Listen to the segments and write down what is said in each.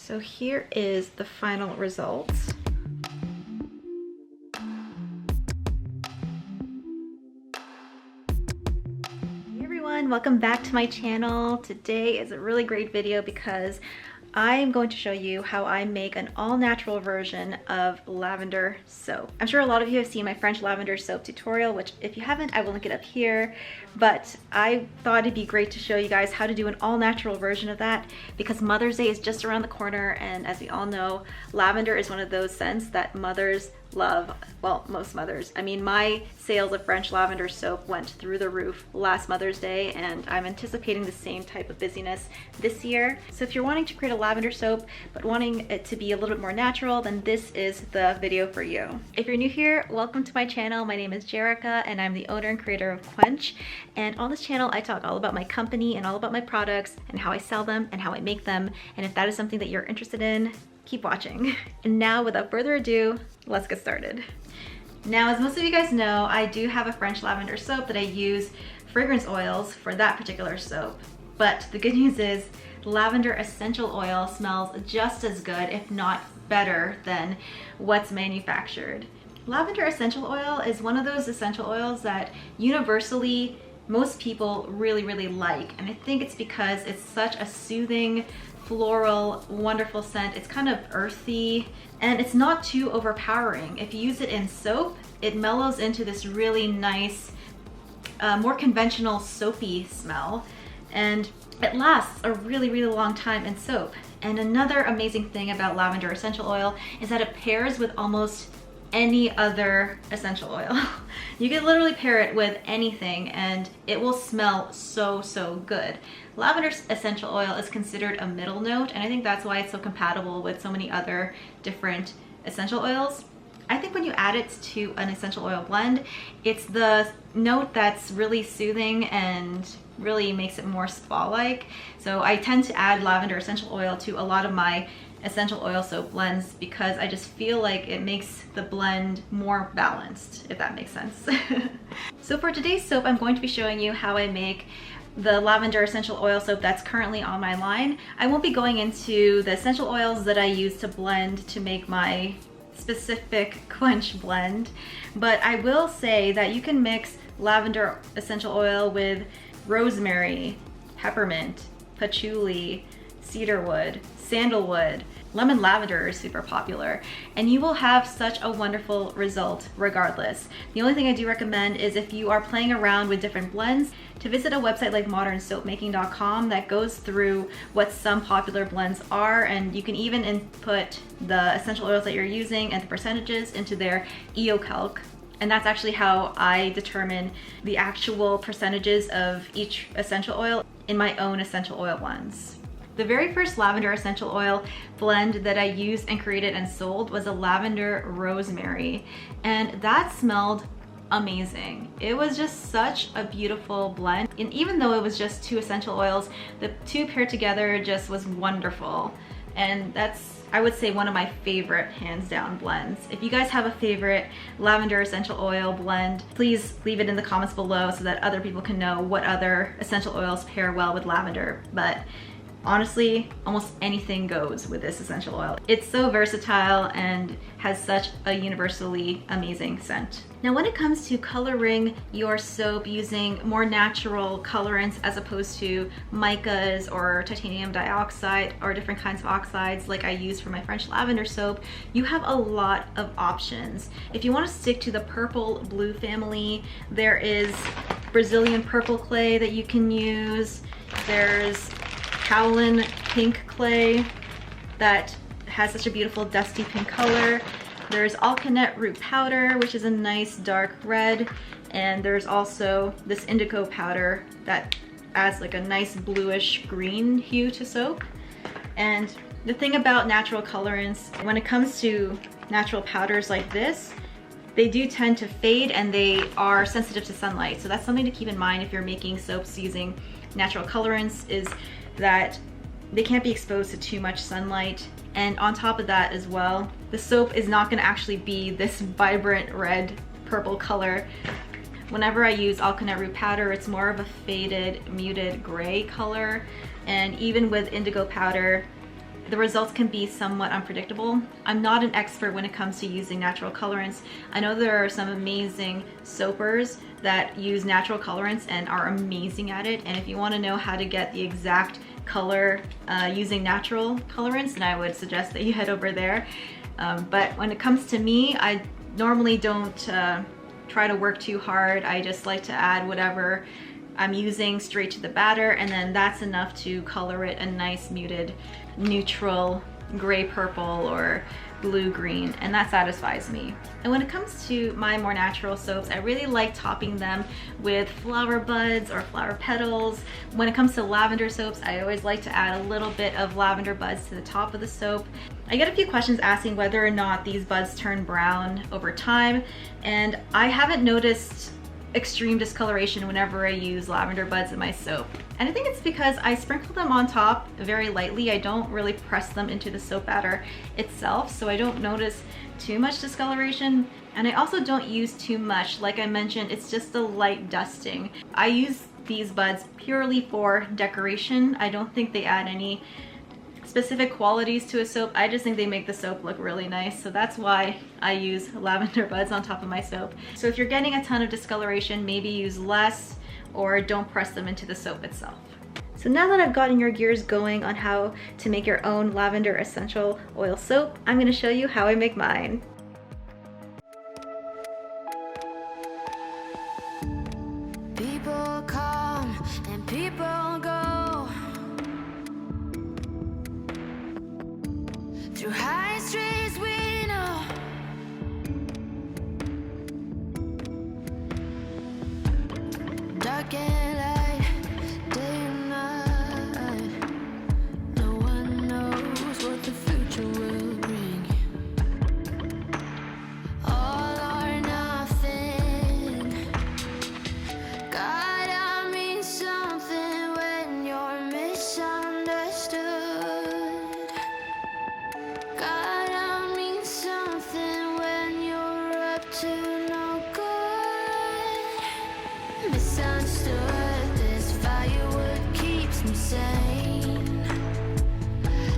So here is the final results. Hey everyone, welcome back to my channel. Today is a really great video because I'm going to show you how I make an all-natural version of lavender soap. I'm sure a lot of you have seen my French lavender soap tutorial, which if you haven't, I will link it up here. But I thought it'd be great to show you guys how to do an all-natural version of that because Mother's Day is just around the corner, and as we all know, lavender is one of those scents that mothers love. Well, most mothers. I mean, my sales of French lavender soap went through the roof last Mother's Day, and I'm anticipating the same type of busyness this year. So if you're wanting to create a lavender soap but wanting it to be a little bit more natural, then this is the video for you. If you're new here, welcome to my channel. My name is Jerika and I'm the owner and creator of Quench, and on this channel I talk all about my company and all about my products and how I sell them and how I make them. And if that is something that you're interested in, keep watching. And now, without further ado, let's get started. Now, as most of you guys know, I do have a French lavender soap that I use fragrance oils for that particular soap. But the good news is lavender essential oil smells just as good, if not better, than what's manufactured. Lavender essential oil is one of those essential oils that universally most people really like. And I think it's because it's such a soothing, floral, wonderful scent. It's kind of earthy and it's not too overpowering. If you use it in soap, it mellows into this really nice, more conventional soapy smell, and it lasts a really long time in soap. And another amazing thing about lavender essential oil is that it pairs with almost any other essential oil. You can literally pair it with anything and it will smell so good. Lavender essential oil is considered a middle note, and I think that's why it's so compatible with so many other different essential oils. I think when you add it to an essential oil blend, it's the note that's really soothing and really makes it more spa-like. So I tend to add lavender essential oil to a lot of my essential oil soap blends because I just feel like it makes the blend more balanced, if that makes sense. So for today's soap, I'm going to be showing you how I make the lavender essential oil soap that's currently on my line. I won't be going into the essential oils that I use to blend to make my specific Quench blend, but I will say that you can mix lavender essential oil with rosemary, peppermint, patchouli, cedarwood, sandalwood. Lemon lavender is super popular, and you will have such a wonderful result regardless. The only thing I do recommend is if you are playing around with different blends, to visit a website like modernsoapmaking.com that goes through what some popular blends are, and you can even input the essential oils that you're using and the percentages into their EOCalc. And that's actually how I determine the actual percentages of each essential oil in my own essential oil blends. The very first lavender essential oil blend that I used and created and sold was a lavender rosemary, and that smelled amazing. It was just such a beautiful blend, and even though it was just two essential oils, the two paired together just was wonderful. And that's, I would say, one of my favorite hands down blends. If you guys have a favorite lavender essential oil blend, please leave it in the comments below so that other people can know what other essential oils pair well with lavender. But honestly, almost anything goes with this essential oil. It's so versatile and has such a universally amazing scent. Now, when it comes to coloring your soap using more natural colorants as opposed to micas or titanium dioxide or different kinds of oxides like I use for my French lavender soap, you have a lot of options. If you want to stick to the purple blue family, there is Brazilian purple clay that you can use. There's Howlin pink clay that has such a beautiful dusty pink color. There's alkanet root powder, which is a nice dark red, and there's also this indigo powder that adds like a nice bluish green hue to soap. And the thing about natural colorants, when it comes to natural powders like this, they do tend to fade and they are sensitive to sunlight. So that's something to keep in mind if you're making soaps using natural colorants, is that they can't be exposed to too much sunlight. And on top of that as well, the soap is not gonna actually be this vibrant red purple color. Whenever I use alkanet root powder, it's more of a faded, muted gray color. And even with indigo powder, the results can be somewhat unpredictable. I'm not an expert when it comes to using natural colorants. I know there are some amazing soapers that use natural colorants and are amazing at it. And if you want to know how to get the exact color using natural colorants, then I would suggest that you head over there. But when it comes to me, I normally don't try to work too hard. I just like to add whatever I'm using straight to the batter, and then that's enough to color it a nice muted neutral gray purple or blue green, and that satisfies me. And when it comes to my more natural soaps, I really like topping them with flower buds or flower petals. When it comes to lavender soaps, I always like to add a little bit of lavender buds to the top of the soap. I get a few questions asking whether or not these buds turn brown over time, and I haven't noticed extreme discoloration whenever I use lavender buds in my soap. And I think it's because I sprinkle them on top very lightly. I don't really press them into the soap batter itself, so I don't notice too much discoloration. And I also don't use too much. Like I mentioned, it's just a light dusting. I use these buds purely for decoration. I don't think they add any specific qualities to a soap. I just think they make the soap look really nice, so that's why I use lavender buds on top of my soap. So if you're getting a ton of discoloration, maybe use less or don't press them into the soap itself. So now that I've gotten your gears going on how to make your own lavender essential oil soap, I'm going to show you how I make mine. People come and people go. Through high streets we know, dark and light, day and night. No one knows what the future will bring. All or nothing. Gotta mean something when you're misunderstood. Gotta mean something when you're up to no good. Misunderstood, this firewood keeps me sane.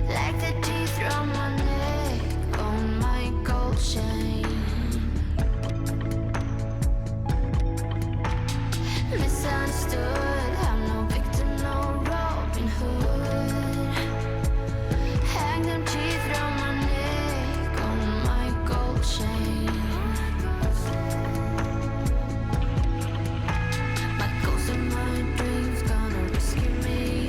Like the teeth around my neck on my gold chain. Misunderstood, I'm no victim, no Robin Hood. Hang them teeth around my neck on my gold chain. My goals and my dreams gonna rescue me.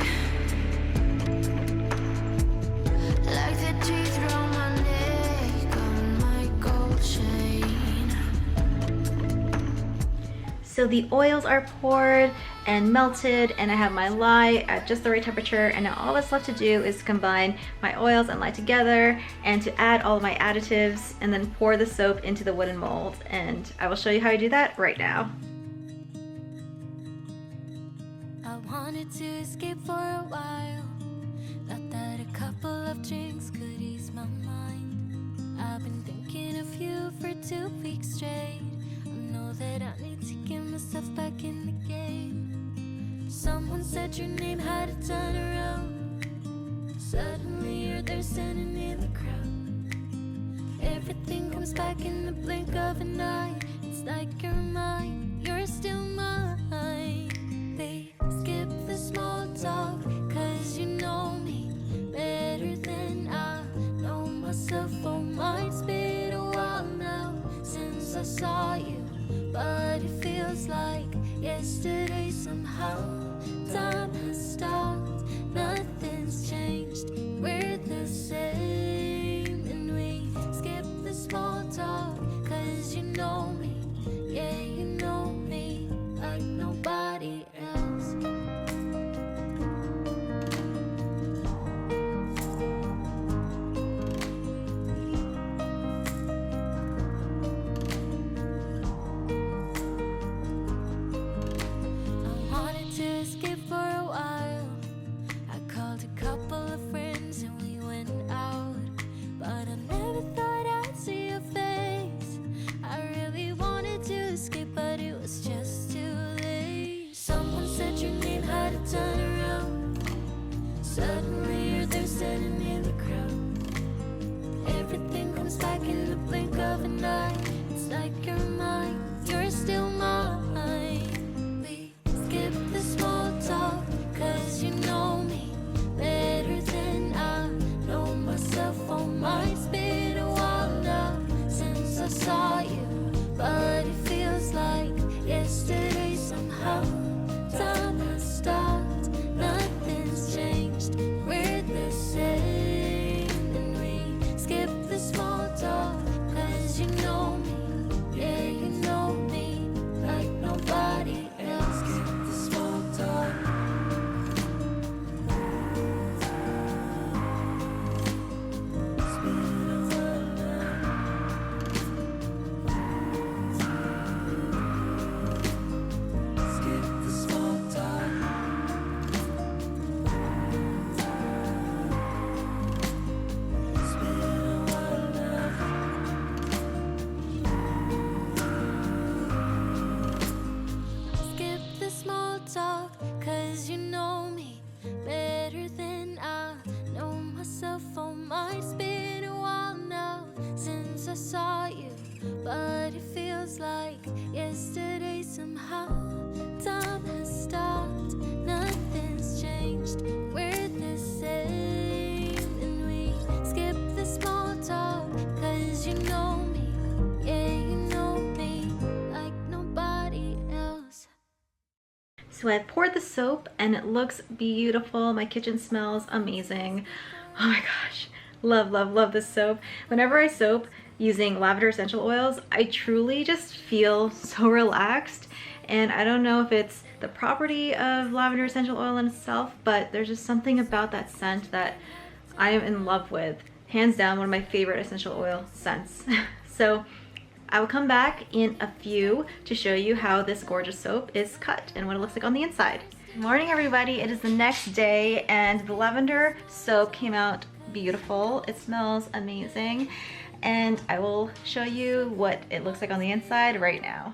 Like the teeth around my neck on my gold chain. So the oils are poured and melted, and I have my lye at just the right temperature, and now all that's left to do is combine my oils and lye together and to add all of my additives and then pour the soap into the wooden mold, and I will show you how I do that right now. I wanted to escape for a while. Thought that a couple of drinks could ease my mind. I've been thinking of you for 2 weeks straight. I know that I need to get myself back in the game. Someone said your name had a turn around. Suddenly you're there standing in the crowd. Everything comes back in the blink of an eye. It's like you're mine, you're still mine. They skip the small talk, cause you know me better than I know myself. Oh, mine's been a while now since I saw you, but it feels like yesterday somehow. Time has stopped, nothing's changed, we're the same. And we skip the small talk, cause you know me, yeah, you know me like nobody else. For a while, I called a couple of friends and we went out. feels like yesterday somehow. Time has stopped, nothing's changed. We're the same, and we skip the small talk. Cause you know me, yeah, you know me like nobody else. So I've poured the soap and it looks beautiful. My kitchen smells amazing. Oh my gosh, love, love, love this soap. Whenever I soap using lavender essential oils, I truly just feel so relaxed. And I don't know if it's the property of lavender essential oil in itself, but there's just something about that scent that I am in love with. Hands down, one of my favorite essential oil scents. So I will come back in a few to show you how this gorgeous soap is cut and what it looks like on the inside. Good morning, everybody. It is the next day and the lavender soap came out beautiful. It smells amazing. And I will show you what it looks like on the inside right now.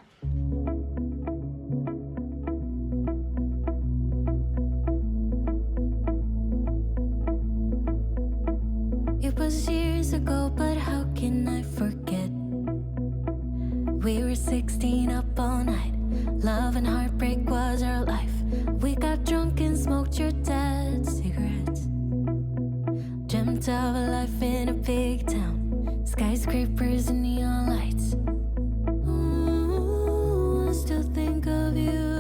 It was years ago, but how can I forget? We were 16 up all night. Love and heartbreak was our life. We got drunk and smoked your dad's cigarettes. Dreamt of a life in a big town, skyscrapers and neon lights. Ooh, I still think of you.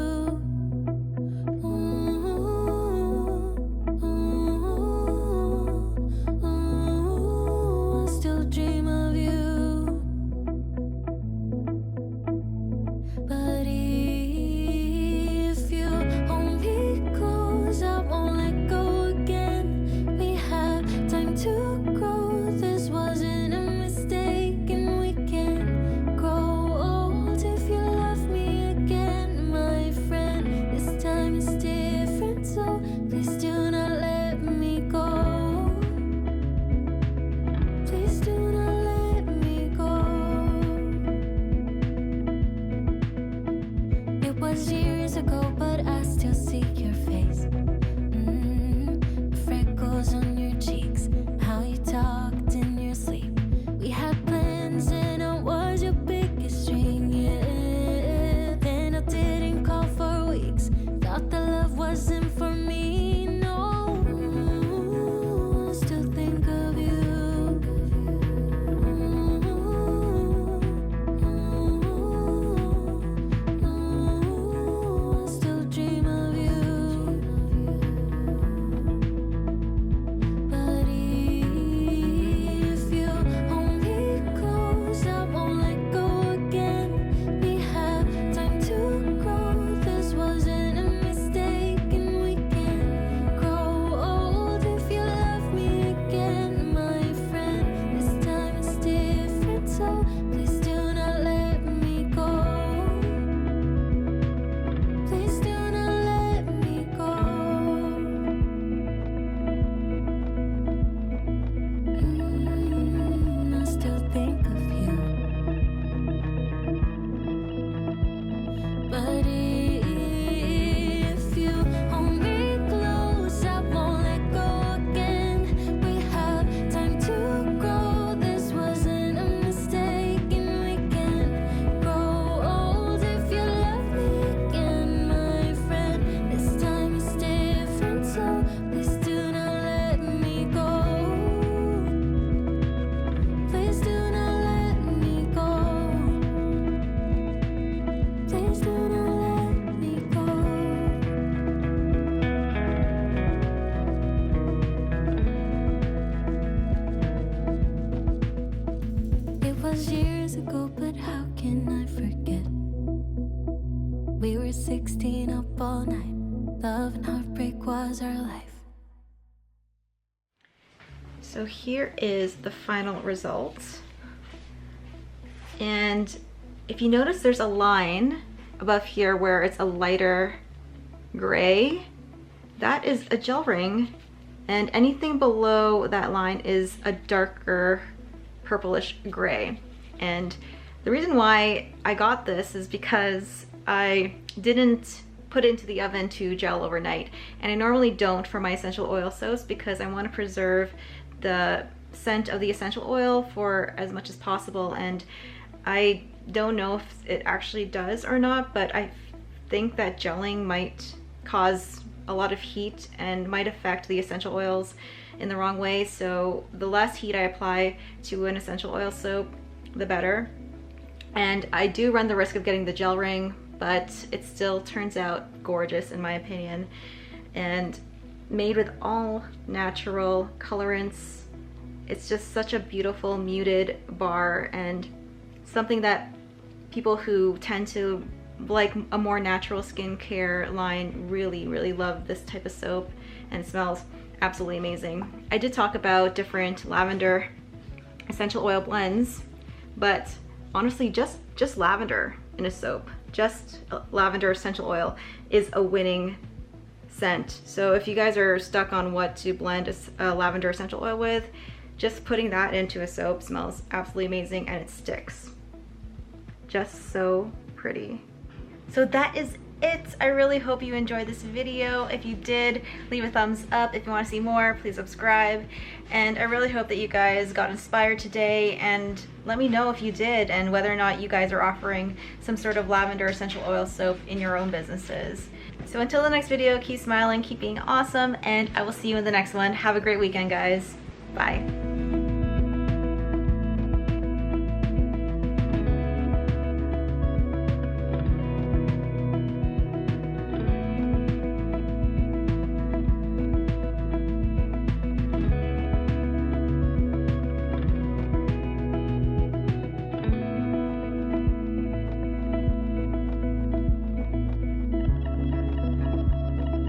Years ago, but I still see your face. Freckles on your cheeks, how you talked in your sleep. We had plans and I was your biggest string, yeah. Then I didn't call for weeks, thought the love wasn't for me, no. I still think of you. Years ago, but how can I forget? We were 16 up all night. Love and heartbreak was our life. So here is the final result. And if you notice, there's a line above here where it's a lighter gray. That is a gel ring, and anything below that line is a darker purplish gray. And the reason why I got this is because I didn't put it into the oven to gel overnight, and I normally don't for my essential oil soaps because I want to preserve the scent of the essential oil for as much as possible. And I don't know if it actually does or not, but I think that gelling might cause a lot of heat and might affect the essential oils in the wrong way. So the less heat I apply to an essential oil soap, the better. And I do run the risk of getting the gel ring, but it still turns out gorgeous in my opinion. And made with all natural colorants, it's just such a beautiful muted bar, and something that people who tend to like a more natural skincare line really love this type of soap, and it smells absolutely amazing. I did talk about different lavender essential oil blends, but honestly just lavender in a soap, just lavender essential oil is a winning scent. So if you guys are stuck on what to blend a lavender essential oil with, just putting that into a soap smells absolutely amazing, and it sticks. Just so pretty. So that is it. I really hope you enjoyed this video. If you did, leave a thumbs up. If you want to see more, please subscribe. And I really hope that you guys got inspired today, and let me know if you did and whether or not you guys are offering some sort of lavender essential oil soap in your own businesses. So until the next video, keep smiling, keep being awesome, and I will see you in the next one. Have a great weekend, guys. Bye.